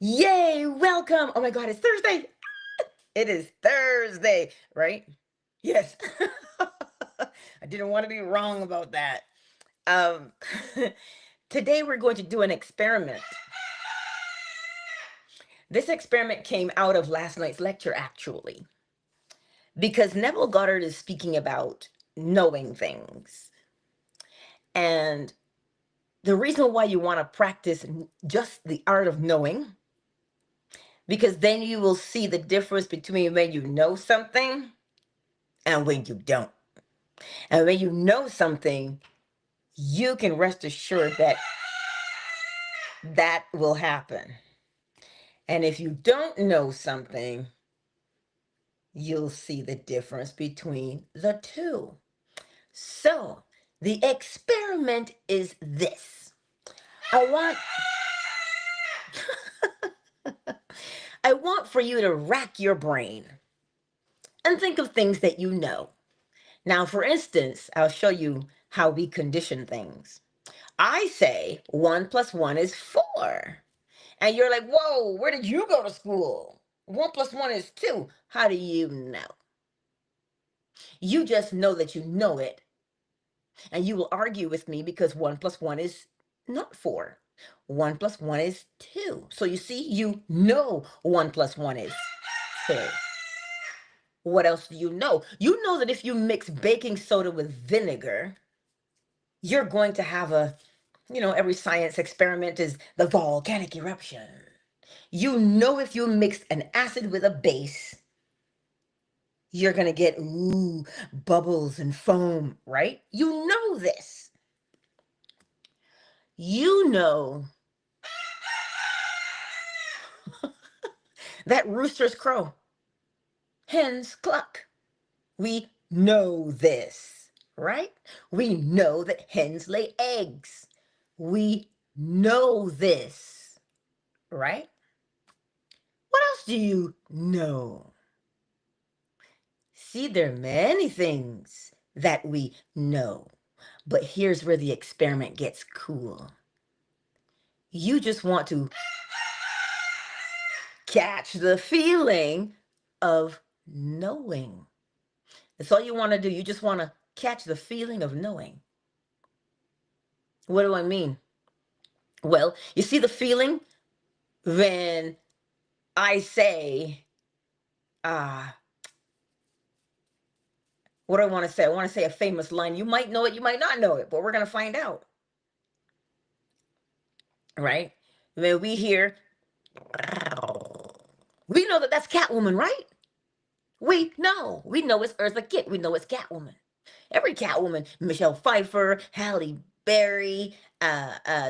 Yay, welcome. Oh my God, it's Thursday. It is Thursday, right? Yes. I didn't want to be wrong about that. Um, Today we're going to do an experiment. This experiment came out of last night's lecture, actually, because Neville Goddard is speaking about knowing things. And the reason why you want to practice just the art of knowing, because then you will see the difference between when you know something and when you don't. And when you know something, you can rest assured that that will happen. And if you don't know something, you'll see the difference between the two. So the experiment is this. I want I want for you to rack your brain and think of things that you know. Now, for instance, I'll show you how we condition things. I say 1 plus 1 is 4. And you're like, whoa, where did you go to school? 1 plus 1 is 2. How do you know? You just know that you know it. And you will argue with me because 1 plus 1 is not 4. 1 plus 1 is 2. So you see, you know 1 plus 1 is 2. What else do you know? You know that if you mix baking soda with vinegar, you're going to have every science experiment is the volcanic eruption. You know if you mix an acid with a base, you're going to get bubbles and foam, right? You know this. You know that roosters crow, hens cluck. We know this, right? We know that hens lay eggs. We know this, right? What else do you know? See, there are many things that we know, but here's where the experiment gets cool. You just want to catch the feeling of knowing. That's all you want to do. You just want to catch the feeling of knowing. What do I mean? Well, you see the feeling when I say, what do I want to say? I want to say a famous line. You might know it, you might not know it, but we're going to find out. Right? When we hear, we know that that's Catwoman, right? We know it's Eartha Kitt. We know it's Catwoman. Every Catwoman, Michelle Pfeiffer, Halle Berry,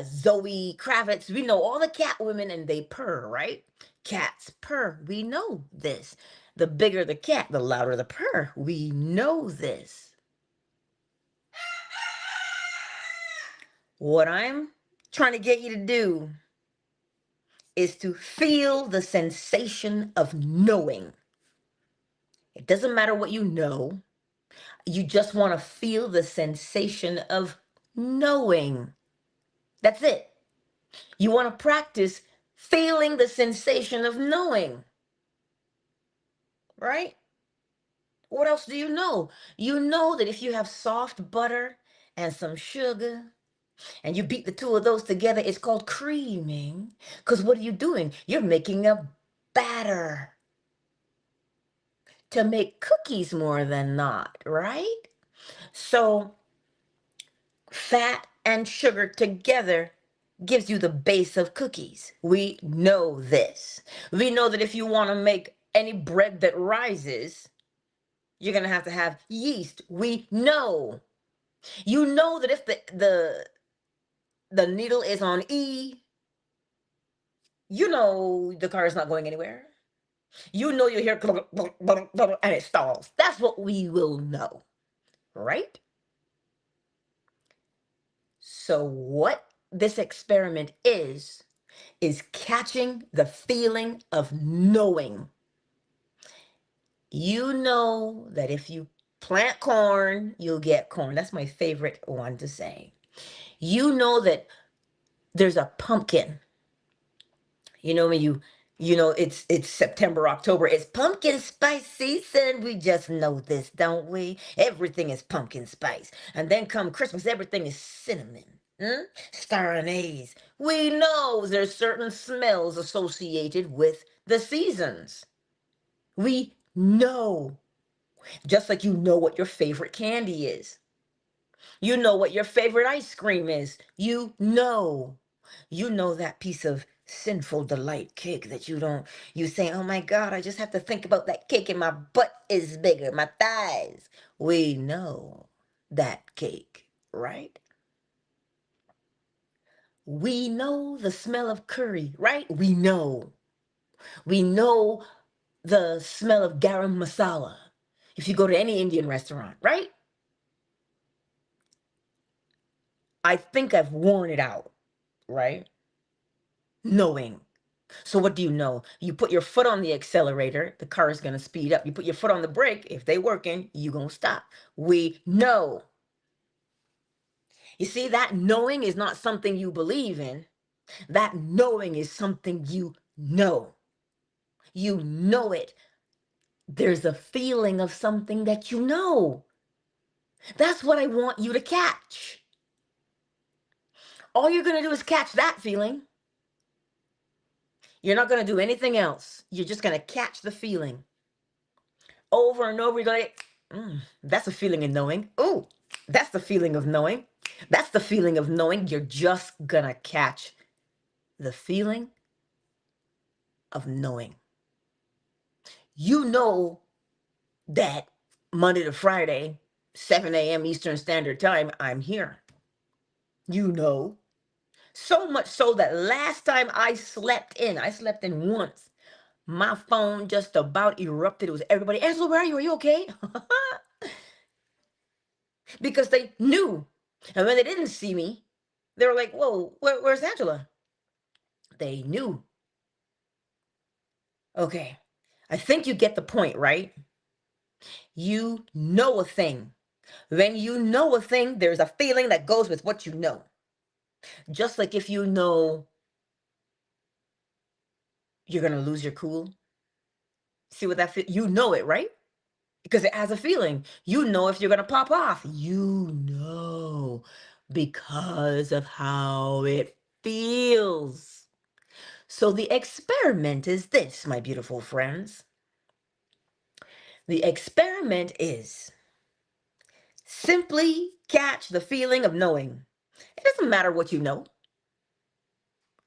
Zoe Kravitz. We know all the Catwomen and they purr, right? Cats purr. We know this. The bigger the cat, the louder the purr. We know this. What I'm trying to get you to do is to feel the sensation of knowing. It doesn't matter what you know. You just want to feel the sensation of knowing. That's it. You want to practice feeling the sensation of knowing. Right? What else do you know? You know that if you have soft butter and some sugar and you beat the two of those together, it's called creaming. Because what are you doing? You're making a batter to make cookies more than not, right? So fat and sugar together gives you the base of cookies. We know this. We know that if you want to make any bread that rises, you're going to have yeast. We know. You know that if the needle is on E, you know the car is not going anywhere. You know you hear and it stalls. That's what we will know, right? So what this experiment is catching the feeling of knowing. You know that if you plant corn, you'll get corn. That's my favorite one to say. You know that there's a pumpkin. When it's September, October, it's pumpkin spice season. We just know this, don't we? Everything is pumpkin spice. And then come Christmas, everything is cinnamon. Star anise. We know there's certain smells associated with the seasons. We know. Just like you know what your favorite candy is. You know what your favorite ice cream is. You know. You know that piece of sinful delight cake that you say, oh my God, I just have to think about that cake and my butt is bigger, my thighs. We know that cake, right? We know the smell of curry, right? We know. We know the smell of garam masala. If you go to any Indian restaurant, right? I think I've worn it out, right? Knowing. So what do you know? You put your foot on the accelerator, the car is going to speed up. You put your foot on the brake, if they working, you going to stop. We know. You see, that knowing is not something you believe in. That knowing is something you know. You know it. There's a feeling of something that you know. That's what I want you to catch. All you're going to do is catch that feeling. You're not going to do anything else. You're just going to catch the feeling. Over and over, you're going to, that's a feeling of knowing. Ooh, that's the feeling of knowing. That's the feeling of knowing. You're just going to catch the feeling of knowing. You know that Monday to Friday, 7 a.m. Eastern Standard Time, I'm here. You know. So much so that last time I slept in once. My phone just about erupted. It was everybody, Angela, where are you? Are you okay? Because they knew. And when they didn't see me, they were like, whoa, where's Angela? They knew. Okay. I think you get the point, right? You know a thing. When you know a thing, there's a feeling that goes with what you know. Just like if you know you're going to lose your cool. See what that you know it, right? Because it has a feeling. You know if you're going to pop off. You know because of how it feels. So the experiment is this, my beautiful friends. The experiment is simply catch the feeling of knowing. It doesn't matter what you know.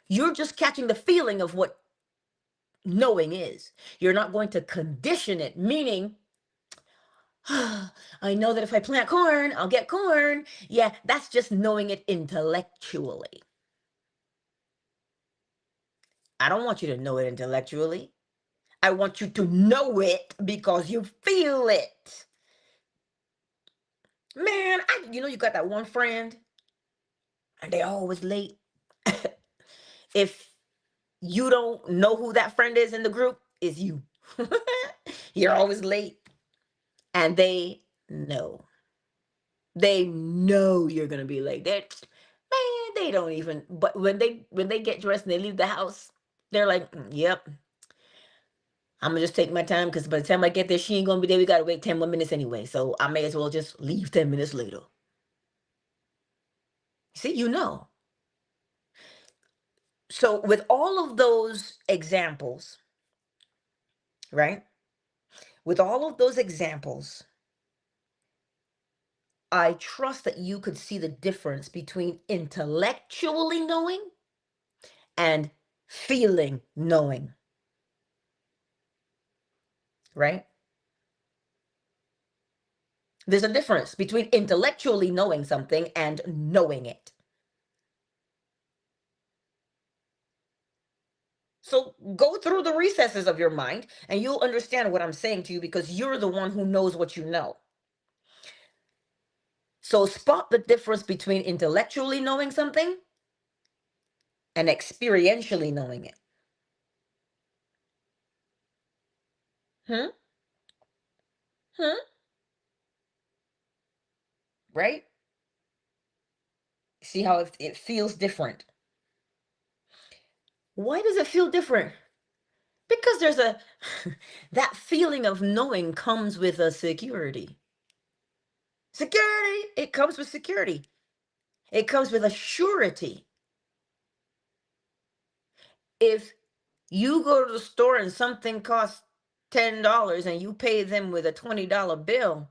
You're just catching the feeling of what knowing is. You're not going to condition it, meaning, I know that if I plant corn, I'll get corn. Yeah, that's just knowing it intellectually. I don't want you to know it intellectually. I want you to know it because you feel it. Man, you got that one friend and they always late. If you don't know who that friend is in the group, it's you. You're always late. And they know. They know you're gonna be late. Man, they don't even. But when they get dressed and they leave the house, they're like, "Yep, I'm gonna just take my time because by the time I get there, she ain't gonna be there. We gotta wait 10 more minutes anyway, so I may as well just leave 10 minutes later." See, you know. So with all of those examples, right? With all of those examples, I trust that you could see the difference between intellectually knowing and feeling knowing, right? There's a difference between intellectually knowing something and knowing it. So go through the recesses of your mind and you'll understand what I'm saying to you because you're the one who knows what you know. So spot the difference between intellectually knowing something and experientially knowing it. Hmm? Hmm? Right? See how it feels different. Why does it feel different? Because there's a that feeling of knowing comes with a security. Security, it comes with security. It comes with a surety. If you go to the store and something costs $10 and you pay them with a $20 bill,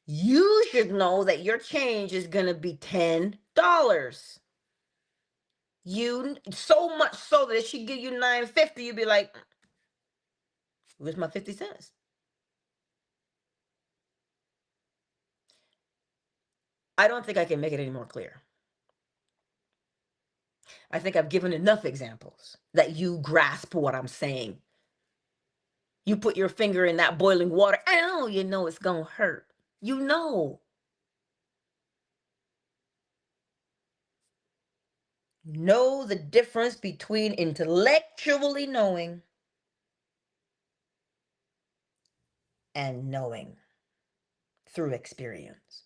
you should know that your change is going to be $10. You so much so that if she give you 9.50, you'd be like, where's my 50 cents? I don't think I can make it any more clear. I think I've given enough examples that you grasp what I'm saying. You put your finger in that boiling water, ow, you know it's gonna hurt. You know. Know the difference between intellectually knowing and knowing through experience.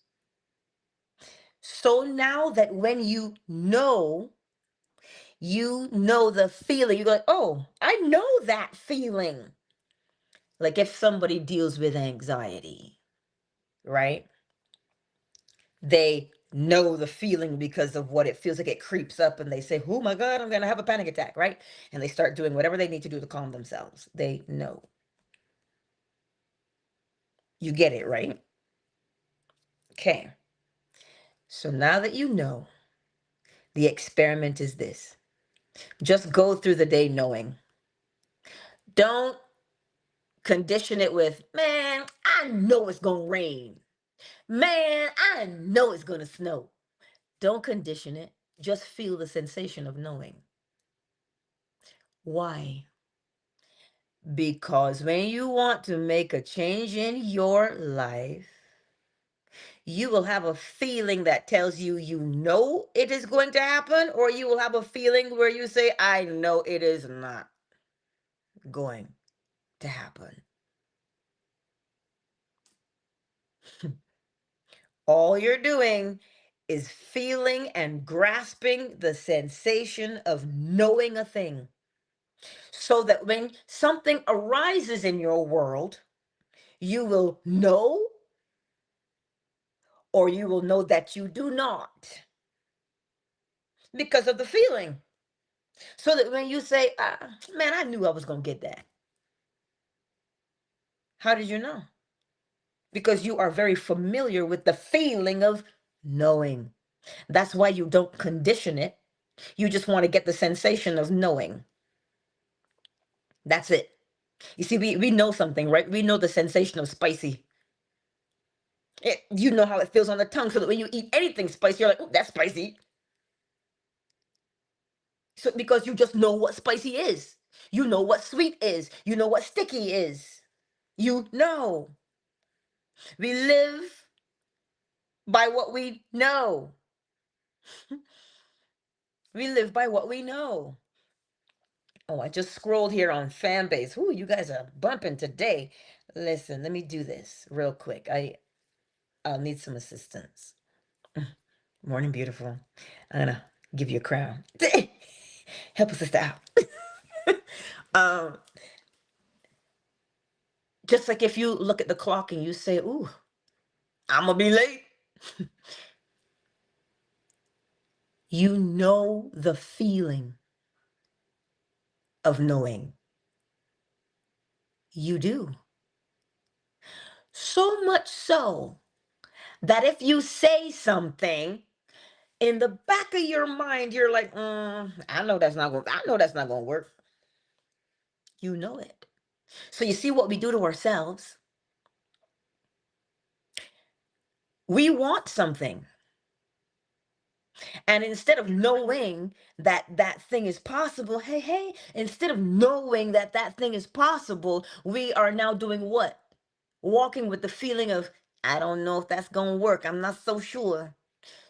So now that when you know the feeling, you go, like, oh, I know that feeling. Like if somebody deals with anxiety, right? They know the feeling because of what it feels like. It creeps up and they say, oh my God, I'm going to have a panic attack, right? And they start doing whatever they need to do to calm themselves. They know. You get it, right? Okay. So now that you know, the experiment is this. Just go through the day knowing. Don't condition it with, man, I know it's going to rain. Man, I know it's going to snow. Don't condition it. Just feel the sensation of knowing. Why? Because when you want to make a change in your life, you will have a feeling that tells you you know it is going to happen, or you will have a feeling where you say, I know it is not going to happen. All you're doing is feeling and grasping the sensation of knowing a thing. So that when something arises in your world, you will know, or you will know that you do not because of the feeling. So that when you say, man, I knew I was going to get that. How did you know? Because you are very familiar with the feeling of knowing. That's why you don't condition it. You just want to get the sensation of knowing. That's it. You see, we know something, right? We know the sensation of spicy. You know how it feels on the tongue, so that when you eat anything spicy, you're like, oh, that's spicy. So because you just know what spicy is. You know what sweet is. You know what sticky is. You know. We live by what we know. We live by what we know. Oh, I just scrolled here on fan base. Ooh, you guys are bumping today. Listen, let me do this real quick. I'll need some assistance. Morning, beautiful. I'm gonna give you a crown. Help a sister out. um, just like if you look at the clock and you say, "Ooh, I'm gonna be late." You know the feeling of knowing. You do. So much so that if you say something, in the back of your mind, you're like, I know that's not going. I know that's not going to work. You know it. So you see what we do to ourselves. We want something, and instead of knowing that that thing is possible, hey, instead of knowing that that thing is possible, we are now doing what? Walking with the feeling of, I don't know if that's going to work. I'm not so sure.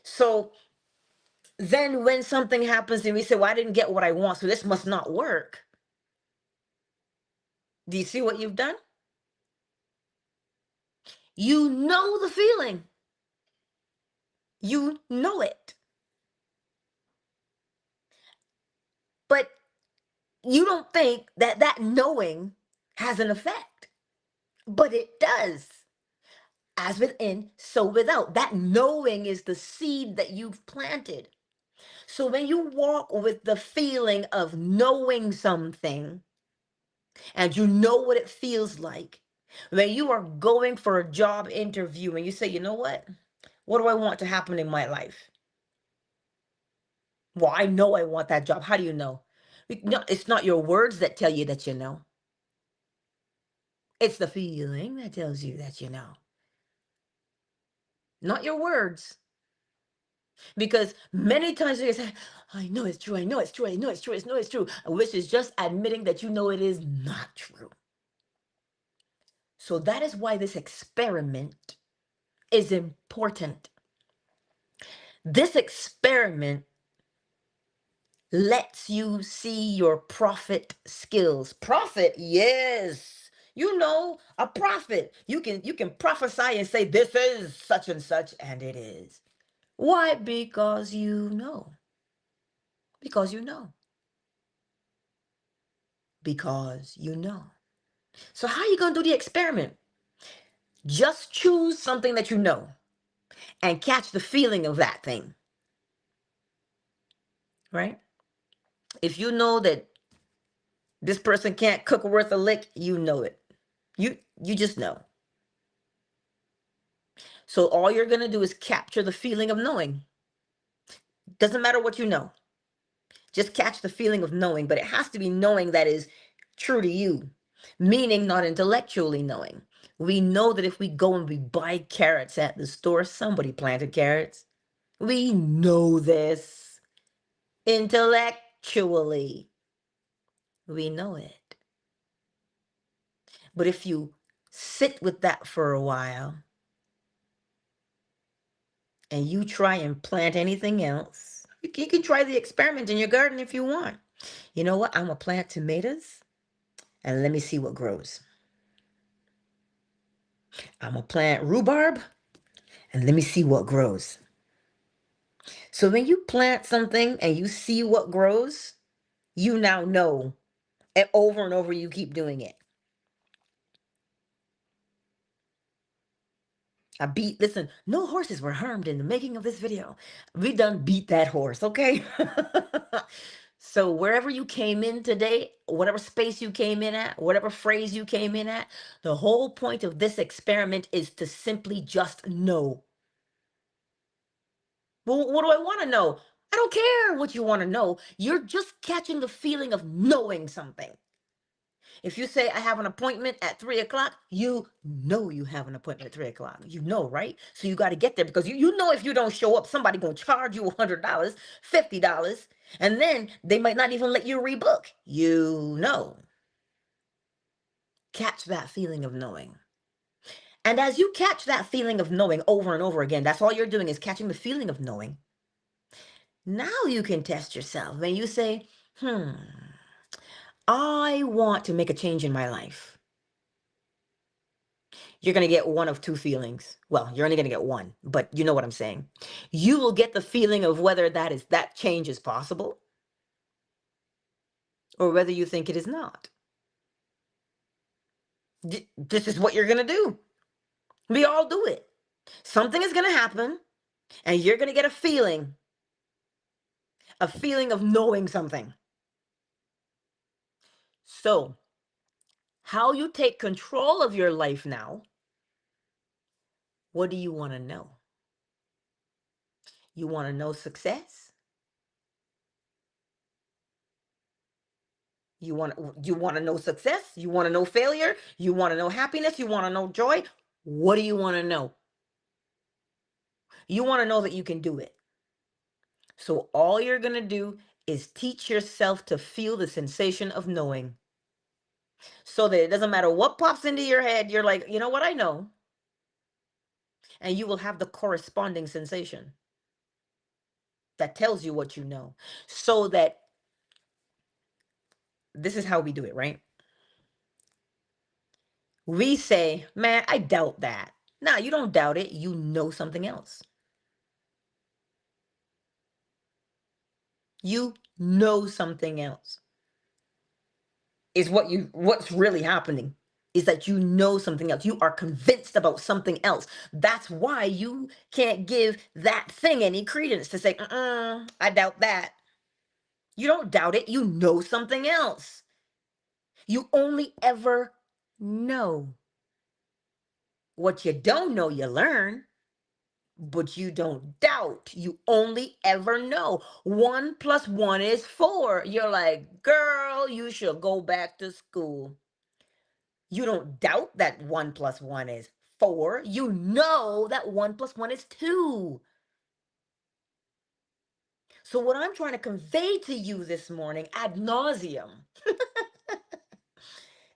So then when something happens and we say, well, I didn't get what I want, so this must not work. Do you see what you've done? You know the feeling. You know it. But You don't think that that knowing has an effect, but it does. As within, so without. That knowing is the seed that you've planted. So when you walk with the feeling of knowing something and you know what it feels like, when you are going for a job interview and you say, you know what do I want to happen in my life? Well, I know I want that job. How do you know? No, it's not your words that tell you that you know. It's the feeling that tells you that you know, not your words. Because many times you say, I know it's true, I know it's true, I know it's true, I know it's true, which is just admitting that you know it is not true. So that is why this experiment is important. This experiment lets you see your prophet skills. Prophet, yes. You know, a prophet. You can prophesy and say this is such and such, and it is. Why? Because you know. Because you know. Because you know. So how are you going to do the experiment? Just choose something that you know and catch the feeling of that thing, right? If you know that this person can't cook worth a lick, you know it. You just know. So all you're going to do is capture the feeling of knowing. Doesn't matter what you know. Just catch the feeling of knowing, but it has to be knowing that is true to you, meaning not intellectually knowing. We know that if we go and we buy carrots at the store, somebody planted carrots. We know this intellectually. We know it. But if you sit with that for a while and you try and plant anything else, you can try the experiment in your garden if you want. You know what? I'm going to plant tomatoes and let me see what grows. I'm going to plant rhubarb and let me see what grows. So when you plant something and you see what grows, you now know. And over and over, you keep doing it. Listen, no horses were harmed in the making of this video. We done beat that horse, okay? So wherever you came in today, whatever space you came in at, whatever phrase you came in at, the whole point of this experiment is to simply just know. Well, what do I want to know? I don't care what you want to know. You're just catching the feeling of knowing something. If you say, I have an appointment at 3 o'clock, you know you have an appointment at 3 o'clock. You know, right? So you got to get there because you know if you don't show up, somebody going to charge you $100, $50, and then they might not even let you rebook. You know. Catch that feeling of knowing. And as you catch that feeling of knowing over and over again, that's all you're doing is catching the feeling of knowing. Now you can test yourself. When you say, I want to make a change in my life. You're going to get one of two feelings. Well, you're only going to get one, but you know what I'm saying. You will get the feeling of whether that change is possible or whether you think it is not. This is what you're going to do. We all do it. Something is going to happen and you're going to get a feeling of knowing something. So, how you take control of your life now, what do you want to know? You want to know success? You want to know success? You want to know failure? You want to know happiness? You want to know joy? What do you want to know? You want to know that you can do it. So all you're going to do is teach yourself to feel the sensation of knowing. So that it doesn't matter what pops into your head, you're like, you know what, I know. And you will have the corresponding sensation that tells you what you know. So that this is how we do it, right? We say, man, I doubt that. No, you don't doubt it. You know something else. You know something else. is what's really happening is that you know something else. You are convinced about something else. That's why you can't give that thing any credence to say, I doubt that. You don't doubt it. You know something else. You only ever know. What you don't know, you learn, but you don't doubt. You only ever know. 1 + 1 is 4. You're like, girl, you should go back to school. You don't doubt that 1 + 1 is 4. You know that 1 + 1 is 2. So, what I'm trying to convey to you this morning ad nauseum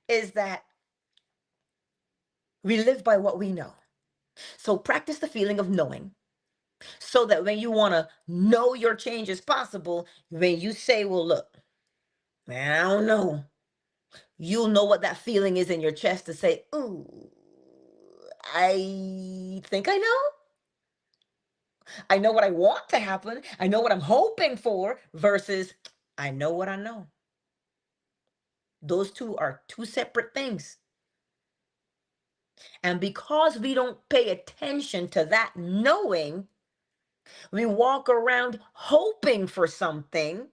is that we live by what we know. So, practice the feeling of knowing so that when you want to know your change is possible, when you say, well, look, man, I don't know, you'll know what that feeling is in your chest to say, ooh, I think I know. I know what I want to happen. I know what I'm hoping for versus I know what I know. Those two are two separate things. And because we don't pay attention to that knowing, we walk around hoping for something.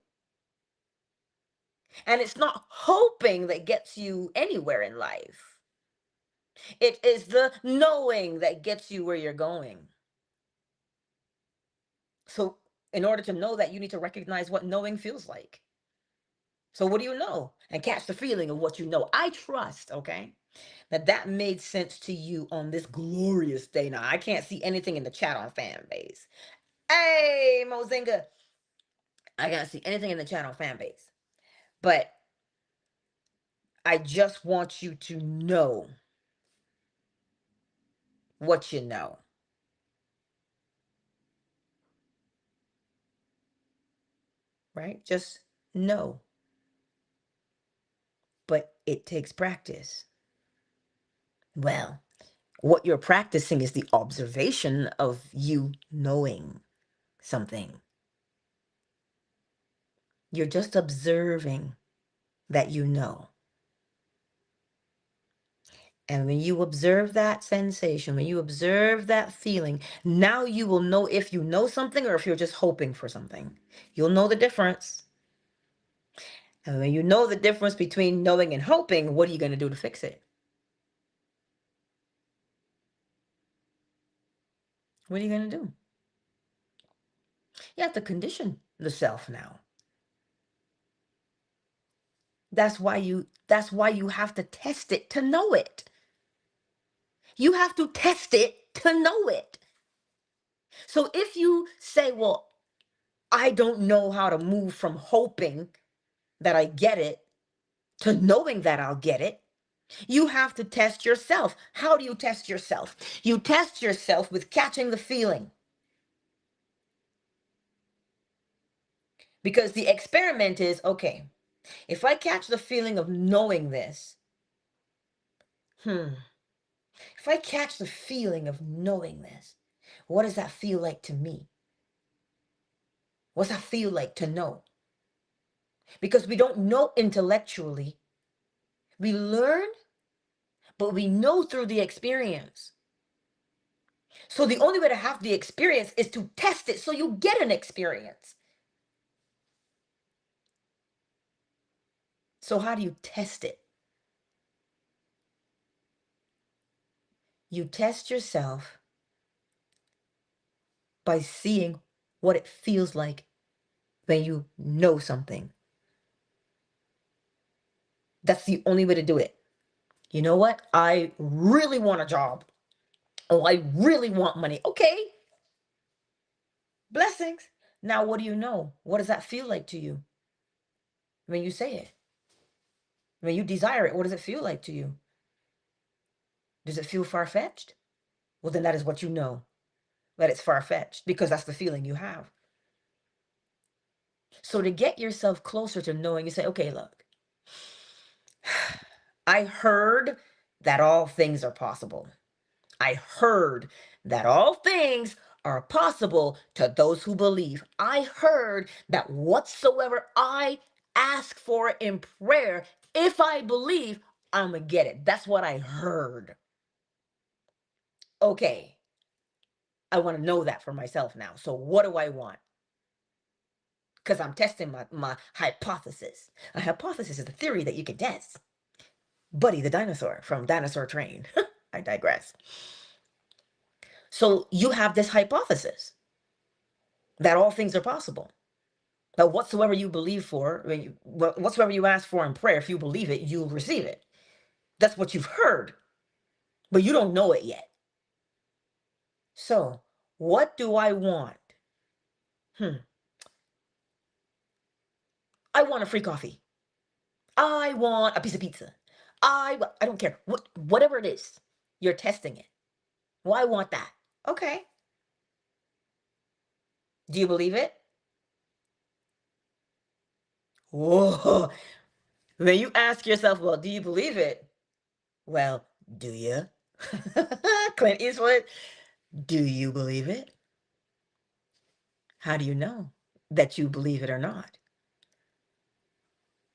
And it's not hoping that gets you anywhere in life. It is the knowing that gets you where you're going. So, in order to know that, you need to recognize what knowing feels like. So, what do you know? And catch the feeling of what you know. I trust, okay, that made sense to you on this glorious day. Now, I can't see anything in the chat on fan base. Hey, Mozinga, I can't see anything in the chat on fan base. But I just want you to know what you know. Right? Just know. But it takes practice. Well, what you're practicing is the observation of you knowing something. You're just observing that you know. And when you observe that sensation, when you observe that feeling, now you will know if you know something or if you're just hoping for something. You'll know the difference. And when you know the difference between knowing and hoping, what are you going to do to fix it? What are you going to do? You have to condition the self now. That's why you have to test it to know it. You have to test it to know it. So if you say, well, I don't know how to move from hoping that I get it to knowing that I'll get it, you have to test yourself. How do you test yourself? You test yourself with catching the feeling. Because the experiment is, okay, if I catch the feeling of knowing this, if I catch the feeling of knowing this, what does that feel like to me? What's that feel like to know? Because we don't know intellectually. We learn, but we know through the experience. So the only way to have the experience is to test it so you get an experience. So how do you test it? You test yourself by seeing what it feels like when you know something. That's the only way to do it. You know what? I really want a job. Oh, I really want money. Okay, blessings. Now, what do you know? What does that feel like to you when you say it? When you desire it, what does it feel like to you? Does it feel far-fetched? Well, then that is what you know, that it's far-fetched because that's the feeling you have. So to get yourself closer to knowing, you say, okay, look, I heard that all things are possible. I heard that all things are possible to those who believe. I heard that whatsoever I ask for in prayer, If I believe, I'm going to get it. That's what I heard. Okay, I want to know that for myself now. So what do I want? Because I'm testing my hypothesis. A hypothesis is a theory that you can test. Buddy the dinosaur from Dinosaur Train. I digress. So you have this hypothesis that all things are possible. That whatsoever you believe for, whatsoever you ask for in prayer, if you believe it, you'll receive it. That's what you've heard, but you don't know it yet. So, what do I want? I want a free coffee. I want a piece of pizza. I don't care. Whatever it is, you're testing it. Well, I want that. Okay. Do you believe it? Whoa. Then you ask yourself, well, do you believe it? Well, do you? Clint Eastwood, do you believe it? How do you know that you believe it or not?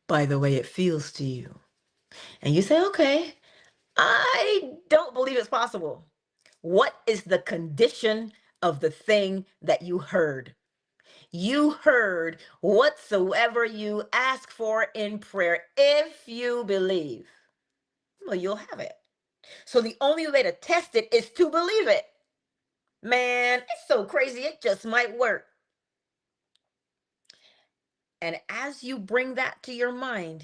By the way it feels to you. And you say, okay, I don't believe it's possible. What is the condition of the thing that you heard? You heard whatsoever you ask for in prayer, if you believe, well, you'll have it. So the only way to test it is to believe it. Man, it's so crazy, it just might work. And as you bring that to your mind,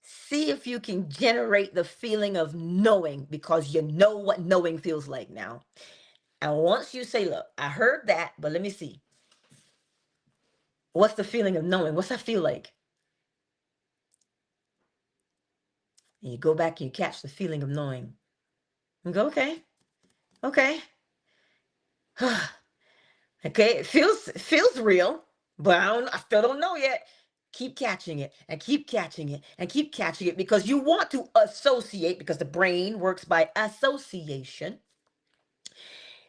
see if you can generate the feeling of knowing, because you know what knowing feels like now. And once you say, look, I heard that, but let me see. What's the feeling of knowing? What's that feel like? And you go back and you catch the feeling of knowing. And go, okay, okay. Okay, it feels real, but I still don't know yet. Keep catching it and keep catching it and keep catching it, because you want to associate, because the brain works by association.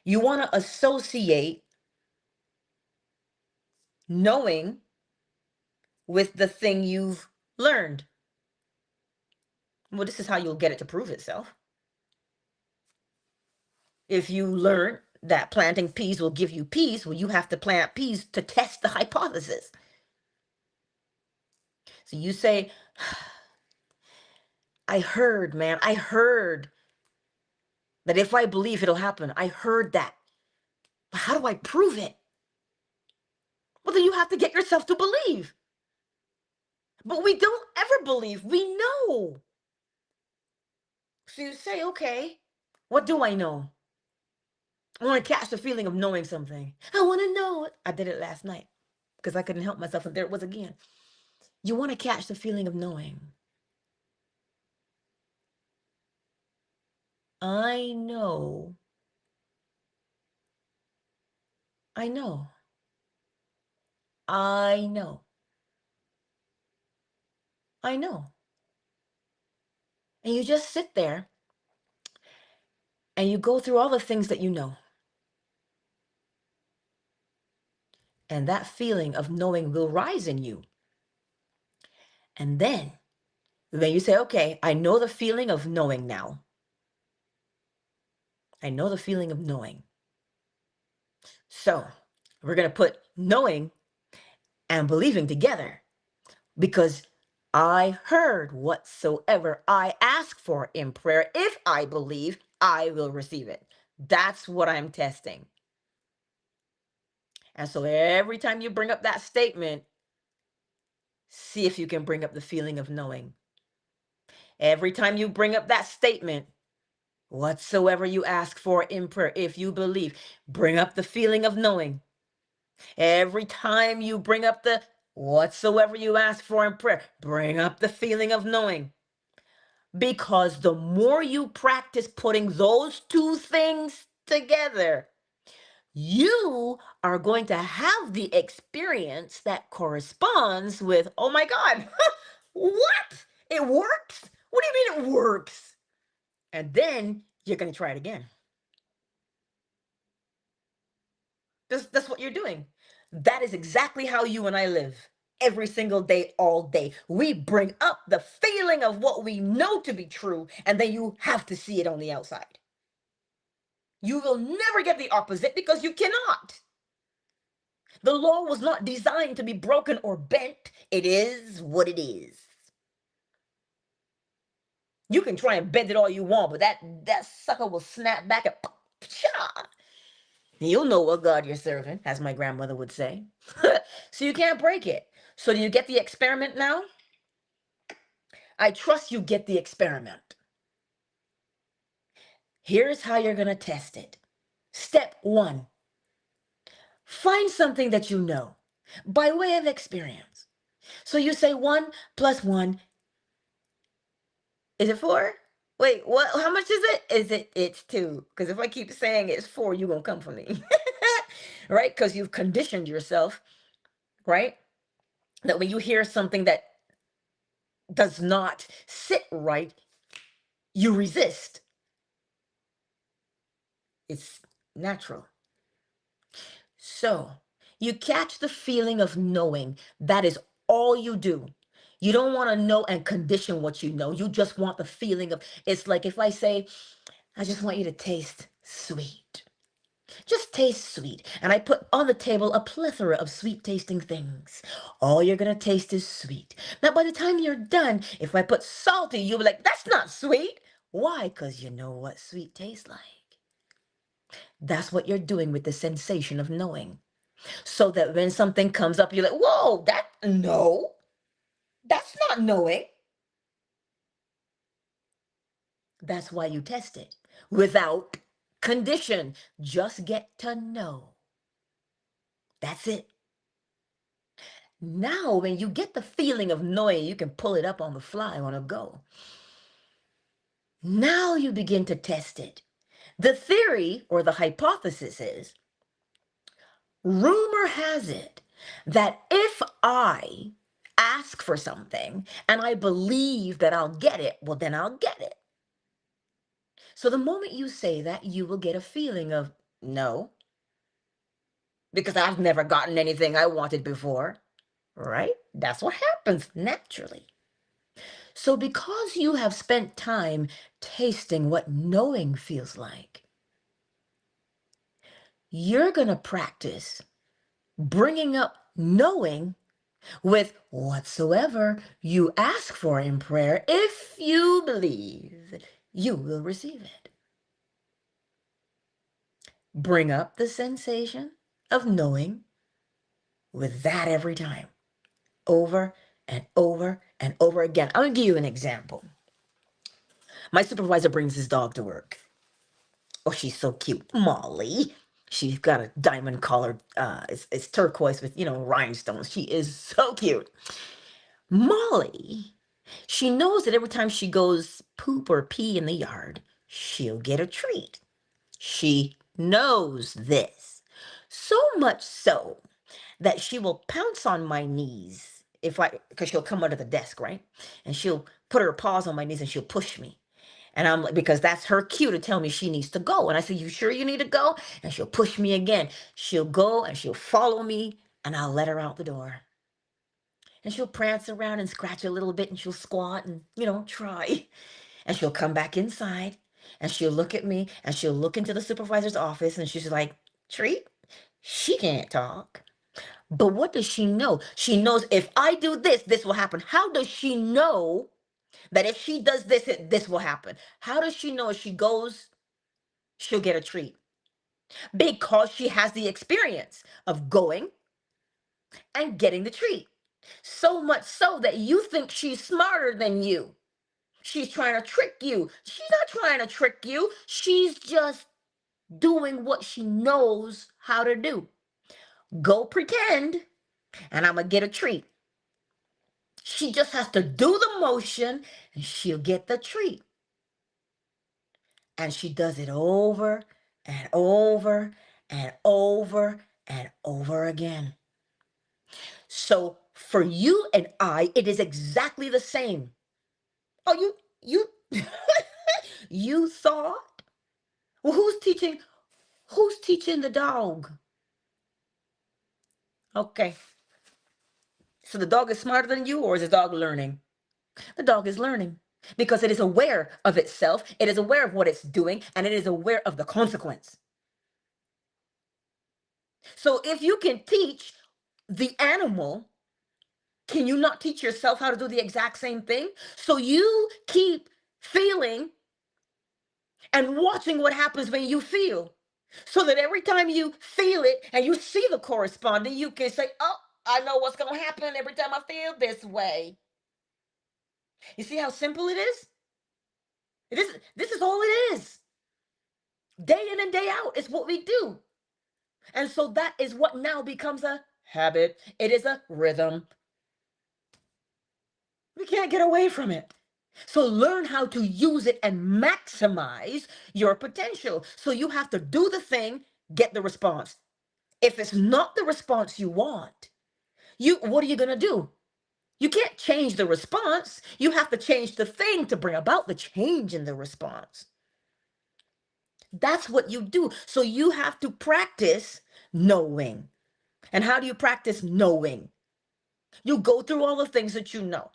You want to associate knowing with the thing you've learned. Well, this is how you'll get it to prove itself. If you learn that planting peas will give you peace, well, you have to plant peas to test the hypothesis. So you say, I heard, man, I heard that if I believe it'll happen. I heard that. But how do I prove it? Well, then you have to get yourself to believe. But we don't ever believe. We know. So you say, okay, what do I know? I want to catch the feeling of knowing something. I want to know it. I did it last night because I couldn't help myself, and there it was again. You want to catch the feeling of knowing. I know. I know. I know. I know. And you just sit there and you go through all the things that you know. And that feeling of knowing will rise in you. And then you say, okay, I know the feeling of knowing now. I know the feeling of knowing. So we're going to put knowing and believing together, because I heard whatsoever I ask for in prayer. If I believe, I will receive it. That's what I'm testing. And so every time you bring up that statement, see if you can bring up the feeling of knowing. Every time you bring up that statement, whatsoever you ask for in prayer, if you believe, bring up the feeling of knowing. Every time you bring up the whatsoever you ask for in prayer, bring up the feeling of knowing. Because the more you practice putting those two things together, you are going to have the experience that corresponds with, oh my God, what? It works? What do you mean it works? And then you're going to try it again. That's what you're doing. That is exactly how you and I live. every single day, all day. We bring up the feeling of what we know to be true, and then you have to see it on the outside. You will never get the opposite because you cannot. The law was not designed to be broken or bent. It is what it is. You can try and bend it all you want, but that sucker will snap back and pshaw. You'll know what God you're serving, as my grandmother would say. So you can't break it. So do you get the experiment now? I trust you get the experiment. Here's how you're going to test it. Step 1. Find something that you know by way of experience. So you say 1 plus 1. Is it 4? Wait, what? How much is it? It's 2? Because if I keep saying it's 4, you're going to come for me. Right? Because you've conditioned yourself, right? That when you hear something that does not sit right, you resist. It's natural. So you catch the feeling of knowing. That is all you do. You don't want to know and condition what you know. You just want the feeling of, it's like if I say, I just want you to taste sweet. Just taste sweet. And I put on the table a plethora of sweet tasting things. All you're going to taste is sweet. Now, by the time you're done, if I put salty, you'll be like, that's not sweet. Why? Because you know what sweet tastes like. That's what you're doing with the sensation of knowing. So that when something comes up, you're like, whoa, no, that's not knowing. That's why you test it without condition. Just get to know. That's it. Now, when you get the feeling of knowing, you can pull it up on the fly on a go. Now you begin to test it. The theory or the hypothesis is, rumor has it that if I ask for something and I believe that I'll get it, well, then I'll get it. So the moment you say that, you will get a feeling of no, because I've never gotten anything I wanted before, right? That's what happens naturally. So because you have spent time tasting what knowing feels like, you're going to practice bringing up knowing with whatsoever you ask for in prayer. If you believe, you will receive it. Bring up the sensation of knowing with that every time, over and over and over again. I'm going to give you an example. My supervisor brings his dog to work. Oh, she's so cute. Molly. She's got a diamond collared, it's turquoise with, rhinestones. She is so cute. Molly, she knows that every time she goes poop or pee in the yard, she'll get a treat. She knows this. So much so that she will pounce on my knees because she'll come under the desk, right? And she'll put her paws on my knees and she'll push me. And I'm like, because that's her cue to tell me she needs to go. And I say, you sure you need to go? And she'll push me again. She'll go and she'll follow me and I'll let her out the door. And she'll prance around and scratch a little bit and she'll squat and, try. And she'll come back inside and she'll look at me and she'll look into the supervisor's office and she's like, treat? She can't talk. But what does she know? She knows if I do this, this will happen. How does she know that if she does this, this will happen? How does she know if she goes, she'll get a treat? Because she has the experience of going and getting the treat. So much so that you think she's smarter than you. She's trying to trick you. She's not trying to trick you. She's just doing what she knows how to do. Go pretend, and I'm going to get a treat. She just has to do the motion, and she'll get the treat. And she does it over and over and over and over again. So for you and I, it is exactly the same. Oh, you, you thought? Well, who's teaching the dog? Okay. So the dog is smarter than you, or is the dog learning? The dog is learning because it is aware of itself, it is aware of what it's doing, and it is aware of the consequence. So if you can teach the animal, can you not teach yourself how to do the exact same thing? So you keep feeling and watching what happens when you feel. So that every time you feel it and you see the corresponding, you can say, oh, I know what's going to happen every time I feel this way. You see how simple it is? This is all it is. Day in and day out is what we do. And so that is what now becomes a habit. It is a rhythm. We can't get away from it. So learn how to use it and maximize your potential. So you have to do the thing, get the response. If it's not the response you want, what are you going to do? You can't change the response. You have to change the thing to bring about the change in the response. That's what you do. So you have to practice knowing. And how do you practice knowing? You go through all the things that you know.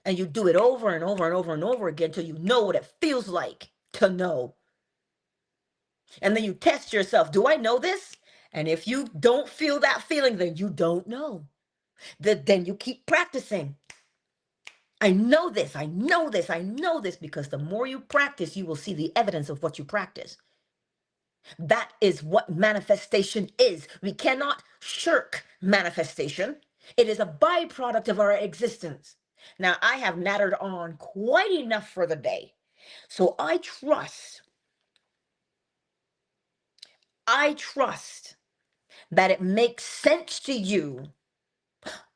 And you do it over and over and over and over again until you know what it feels like to know. And then you test yourself. Do I know this? And if you don't feel that feeling, then you don't know. Then you keep practicing. I know this, I know this, I know this, because the more you practice, you will see the evidence of what you practice. That is what manifestation is. We cannot shirk manifestation. It is a byproduct of our existence. Now, I have nattered on quite enough for the day. So I trust that it makes sense to you.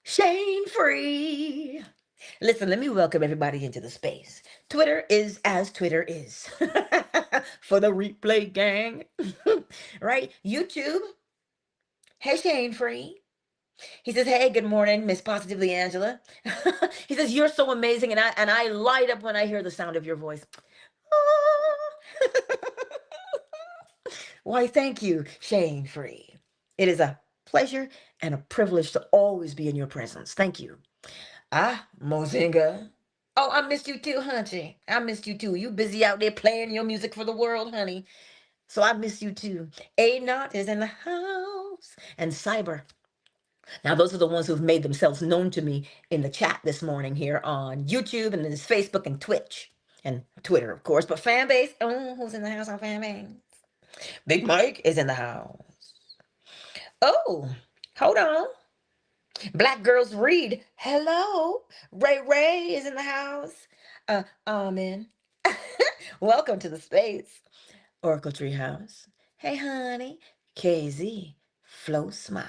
Shame free. Listen, let me welcome everybody into the space. Twitter is as Twitter is. For the replay gang. Right? YouTube. Hey, Shane Free. He says, hey, good morning, Miss Positively Angela. He says, you're so amazing, and I light up when I hear the sound of your voice. Why, thank you, Shane Free. It is a pleasure and a privilege to always be in your presence. Thank you. Ah, Mozinga. Oh, I missed you too, honey. I missed you too. You busy out there playing your music for the world, honey. So I miss you too. A Knot is in the house. And Cyber. Now, those are the ones who've made themselves known to me in the chat this morning here on YouTube and then there's Facebook and Twitch and Twitter, of course. But fan base, oh, who's in the house on fan base? Big Mike is in the house. Oh, hold on. Black Girls Read. Hello. Ray is in the house. Amen. Welcome to the space. Oracle Tree House. Hey, honey. KZ. Flo Smiles.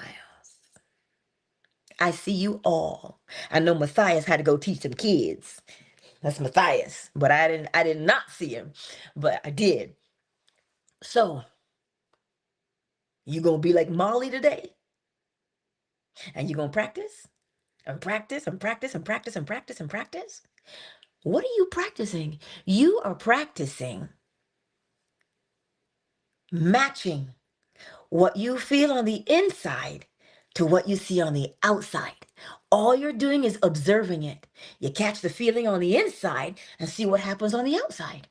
I see you all. I know Matthias had to go teach some kids. That's Matthias. But I did not see him. But I did. So, you gonna be like Molly today? And you gonna practice? And practice and practice and practice and practice and practice? What are you practicing? You are practicing matching what you feel on the inside to what you see on the outside. All you're doing is observing it. You catch the feeling on the inside and see what happens on the outside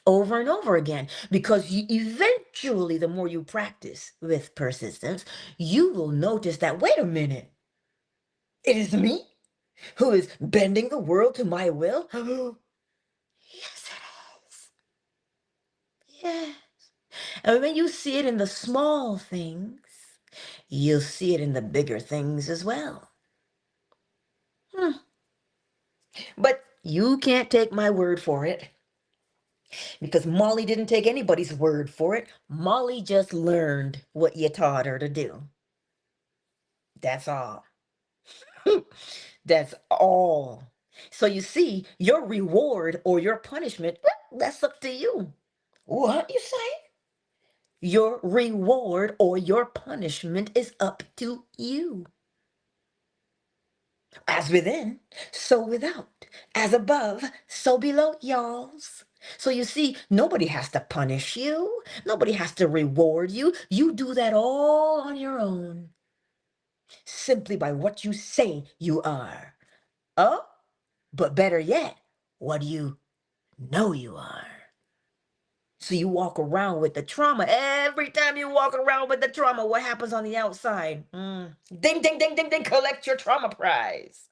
over and over again. Because eventually, the more you practice with persistence, you will notice that, wait a minute, it is me who is bending the world to my will? Yes, it is. Yes. And when you see it in the small things, you'll see it in the bigger things as well. But you can't take my word for it, because Molly didn't take anybody's word for it. Molly just learned what you taught her to do. That's all. That's all. So you see, your reward or your punishment, that's up to you. What you say? Your reward or your punishment is up to you. As within, so without. As above, so below, y'alls. So you see, nobody has to punish you. Nobody has to reward you. You do that all on your own. simply by what you say you are. Oh, but better yet, what do you know you are? So you walk around with the trauma. Every time you walk around with the trauma, what happens on the outside? Ding, ding, ding, ding, ding, collect your trauma prize.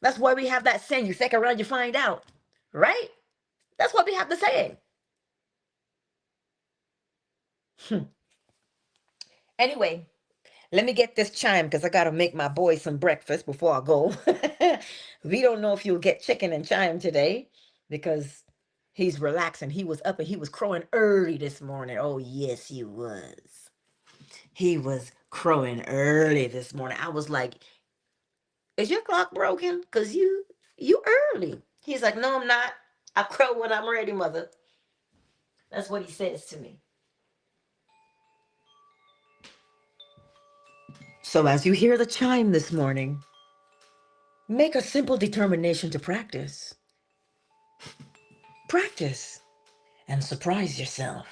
That's why we have that saying, you think around, you find out, right? That's what we have to say. Anyway, let me get this chime because I got to make my boy some breakfast before I go. We don't know if you'll get chicken and chime today because he's relaxing. He was up and he was crowing early this morning. Oh, yes, he was. He was crowing early this morning. I was like, is your clock broken? Because you early. He's like, no, I'm not. I crow when I'm ready, mother. That's what he says to me. So as you hear the chime this morning, make a simple determination to practice. Practice and surprise yourself.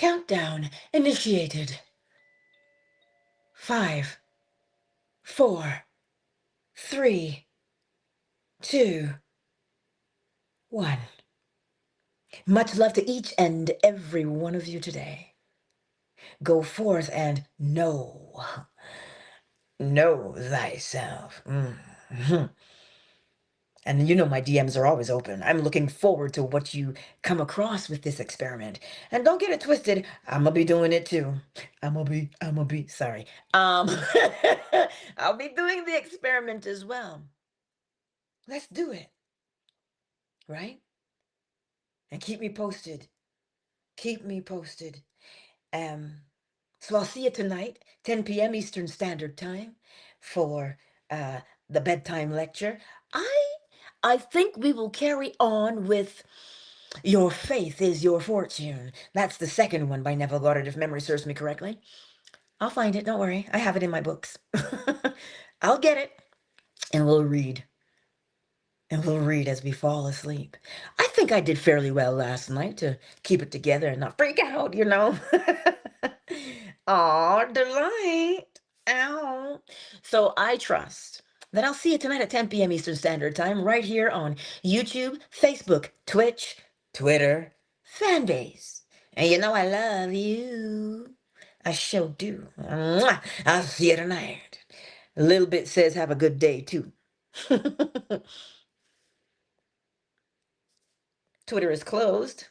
Countdown initiated. 5, 4, 3, 2, 1. Much love to each and every one of you today. Go forth and know thyself. And you know my DMs are always open. I'm looking forward to what you come across with this experiment. And don't get it twisted, I'm gonna be doing it too. Sorry. I'll be doing the experiment as well. Let's do it, right? And keep me posted. Keep me posted. Um, so I'll see you tonight, 10 p.m. Eastern Standard Time, for uh, the bedtime lecture. I think we will carry on with Your Faith is Your Fortune. That's the second one by Neville Goddard, if memory serves me correctly. I'll find it, don't worry. I have it in my books. I'll get it, and we'll read. And we'll read as we fall asleep. I think I did fairly well last night to keep it together and not freak out, you know? Aw, delight. Ow. So I trust that I'll see you tonight at 10 p.m. Eastern Standard Time right here on YouTube, Facebook, Twitch, Twitter, Fanbase. And you know I love you. I sure do. Mwah. I'll see you tonight. A little bit says have a good day too. Twitter is closed.